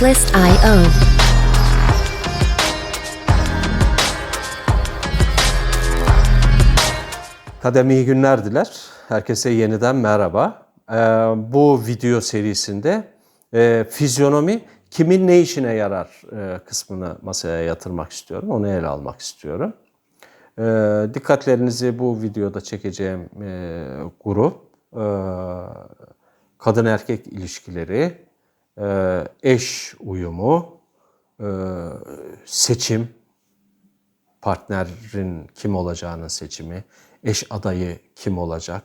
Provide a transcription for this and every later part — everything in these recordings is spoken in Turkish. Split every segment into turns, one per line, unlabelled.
Catalyst.io.
Kadem iyi günler diler. Herkese yeniden merhaba. Bu video serisinde fizyonomi kimin ne işine yarar kısmını masaya yatırmak istiyorum. Onu ele almak istiyorum. Dikkatlerinizi bu videoda çekeceğim grup kadın erkek ilişkileri, eş uyumu, seçim, partnerin kim olacağının seçimi, eş adayı kim olacak,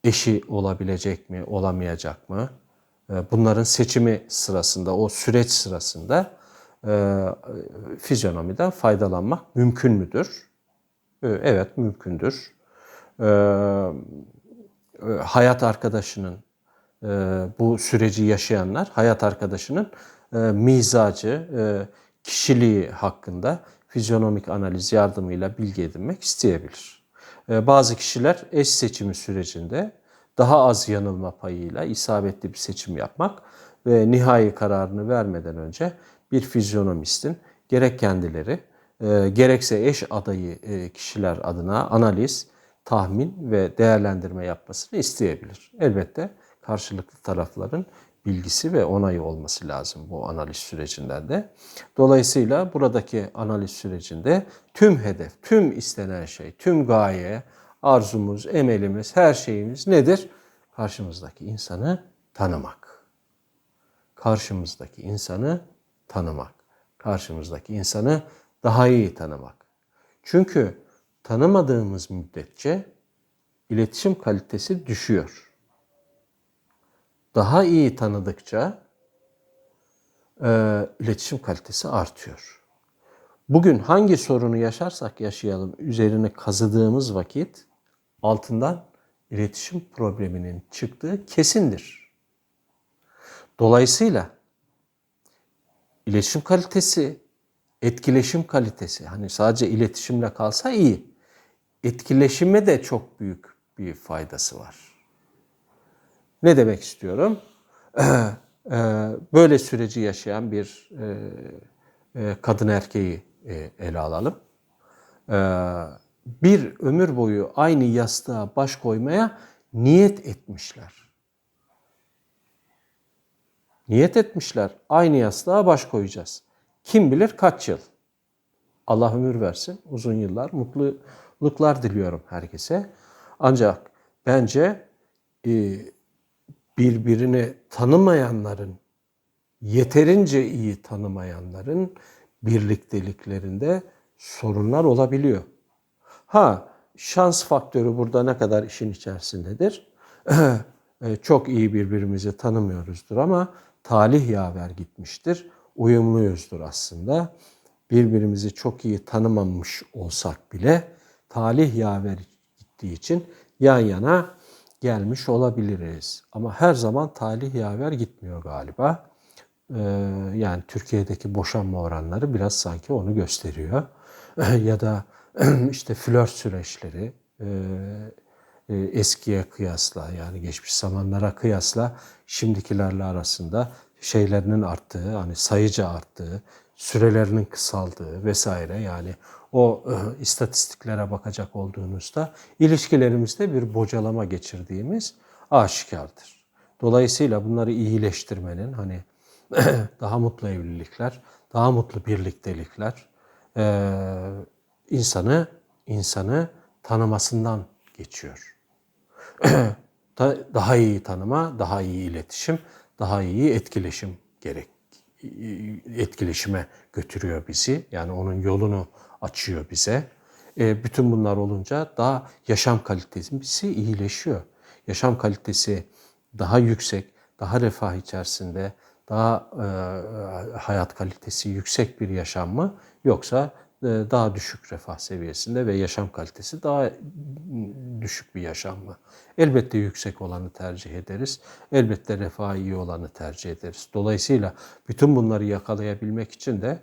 eşi olabilecek mi, olamayacak mı? Bunların seçimi sırasında, o süreç sırasında fizyonomiden faydalanmak mümkün müdür? Evet, mümkündür. Hayat arkadaşının, bu süreci yaşayanlar, hayat arkadaşının mizacı, kişiliği hakkında fizyonomik analiz yardımıyla bilgi edinmek isteyebilir. Bazı kişiler eş seçimi sürecinde daha az yanılma payıyla isabetli bir seçim yapmak ve nihai kararını vermeden önce bir fizyonomistin gerek kendileri gerekse eş adayı kişiler adına analiz, tahmin ve değerlendirme yapmasını isteyebilir. Elbette karşılıklı tarafların bilgisi ve onayı olması lazım bu analiz sürecinden de. Dolayısıyla buradaki analiz sürecinde tüm hedef, tüm istenen şey, tüm gaye, arzumuz, emelimiz, her şeyimiz nedir? Karşımızdaki insanı tanımak. Karşımızdaki insanı tanımak. Karşımızdaki insanı daha iyi tanımak. Çünkü tanımadığımız müddetçe iletişim kalitesi düşüyor. Daha iyi tanıdıkça iletişim kalitesi artıyor. Bugün hangi sorunu yaşarsak yaşayalım üzerine kazıdığımız vakit altından iletişim probleminin çıktığı kesindir. Dolayısıyla iletişim kalitesi, etkileşim kalitesi, hani sadece iletişimle kalsa iyi. Etkileşime de çok büyük bir faydası var. Ne demek istiyorum? Böyle süreci yaşayan bir kadın erkeği ele alalım. Bir ömür boyu aynı yastığa baş koymaya niyet etmişler. Niyet etmişler. Aynı yastığa baş koyacağız. Kim bilir kaç yıl. Allah ömür versin. Uzun yıllar, mutluluklar diliyorum herkese. Ancak bence birbirini tanımayanların, yeterince iyi tanımayanların birlikteliklerinde sorunlar olabiliyor. Şans faktörü burada ne kadar işin içerisindedir? Çok iyi birbirimizi tanımıyoruzdur ama talih yaver gitmiştir. Uyumluyuzdur aslında. Birbirimizi çok iyi tanımamış olsak bile talih yaver gittiği için yan yana gelmiş olabiliriz. Ama her zaman talih yaver gitmiyor galiba. Yani Türkiye'deki boşanma oranları biraz sanki onu gösteriyor. Ya da işte flört süreçleri eskiye kıyasla, yani geçmiş zamanlara kıyasla şimdikilerle arasında şeylerinin arttığı, hani sayıca arttığı, sürelerinin kısaldığı vesaire, yani o istatistiklere bakacak olduğunuzda ilişkilerimizde bir bocalama geçirdiğimiz aşikardır. Dolayısıyla bunları iyileştirmenin, hani daha mutlu evlilikler, daha mutlu birliktelikler insanı tanımasından geçiyor. Daha iyi tanıma, daha iyi iletişim, daha iyi etkileşim etkileşime götürüyor bizi. Yani onun yolunu açıyor bize. Bütün bunlar olunca daha yaşam kalitesi iyileşiyor. Yaşam kalitesi daha yüksek, daha refah içerisinde, daha hayat kalitesi yüksek bir yaşam mı? Yoksa daha düşük refah seviyesinde ve yaşam kalitesi daha düşük bir yaşam mı? Elbette yüksek olanı tercih ederiz. Elbette refahı iyi olanı tercih ederiz. Dolayısıyla bütün bunları yakalayabilmek için de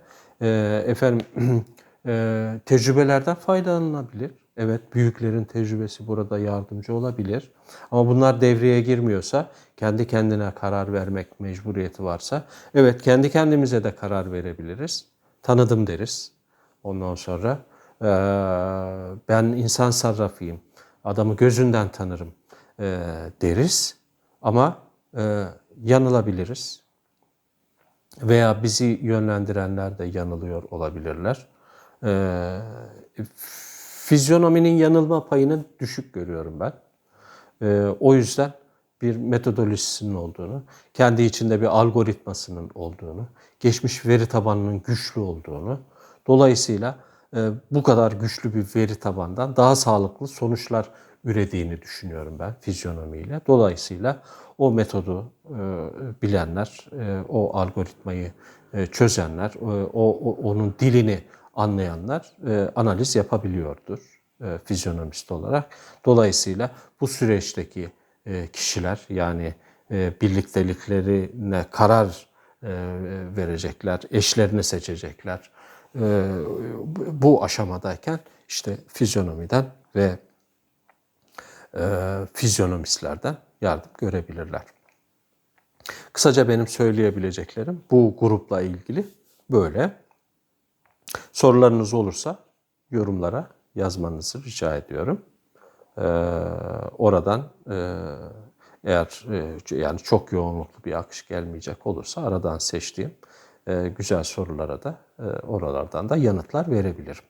tecrübelerden faydalanılabilir. Evet, büyüklerin tecrübesi burada yardımcı olabilir. Ama bunlar devreye girmiyorsa, kendi kendine karar vermek mecburiyeti varsa, evet kendi kendimize de karar verebiliriz. Tanıdım deriz. Ondan sonra ben insan sarrafıyım, adamı gözünden tanırım deriz. Ama yanılabiliriz. Veya bizi yönlendirenler de yanılıyor olabilirler. Fizyonominin yanılma payını düşük görüyorum ben. O yüzden bir metodolojisinin olduğunu, kendi içinde bir algoritmasının olduğunu, geçmiş veri tabanının güçlü olduğunu, dolayısıyla bu kadar güçlü bir veri tabandan daha sağlıklı sonuçlar ürediğini düşünüyorum ben fizyonomiyle. Dolayısıyla o metodu bilenler, o algoritmayı çözenler, onun dilini anlayanlar analiz yapabiliyordur fizyonomist olarak. Dolayısıyla bu süreçteki kişiler, yani birlikteliklerine karar verecekler, eşlerini seçecekler. Bu aşamadayken işte fizyonomiden ve fizyonomistlerden yardım görebilirler. Kısaca benim söyleyebileceklerim bu grupla ilgili böyle. Sorularınız olursa yorumlara yazmanızı rica ediyorum. Oradan eğer yani çok yoğunluklu bir akış gelmeyecek olursa aradan seçtiğim güzel sorulara da oralardan da yanıtlar verebilirim.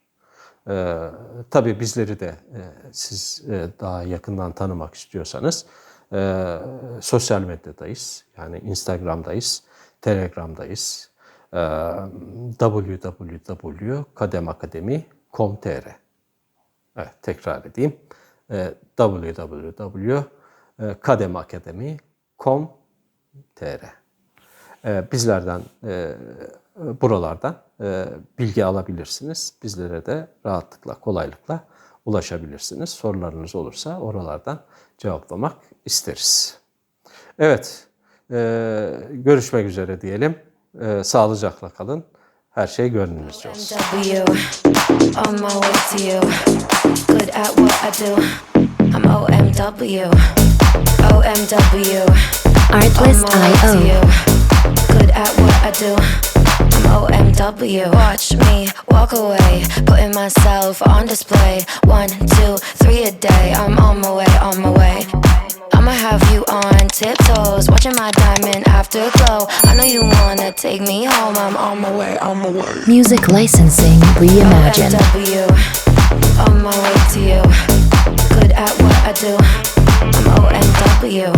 Tabii bizleri de siz daha yakından tanımak istiyorsanız sosyal medyadayız. Yani Instagram'dayız, Telegram'dayız. www.kademakademi.com.tr. Evet, tekrar edeyim. www.kademakademi.com.tr. Bizlerden, buralardan bilgi alabilirsiniz. Bizlere de rahatlıkla, kolaylıkla ulaşabilirsiniz. Sorularınız olursa oralardan cevaplamak isteriz. Evet, görüşmek üzere diyelim. Sağlıcakla kalın. Her şey gönlünüzce olsun.
Artlist.io. Good at what I do. I'm OMW. Watch me walk away, putting myself on display. 1, 2, 3 a day. I'm on my way, on my way. I'ma have you on tiptoes, watching my diamond afterglow. I know you wanna take me home. I'm on my way, on my way.
Music licensing reimagined.
OMW. On my way to you. Good at what I do. I'm OMW.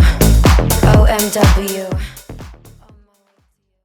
OMW.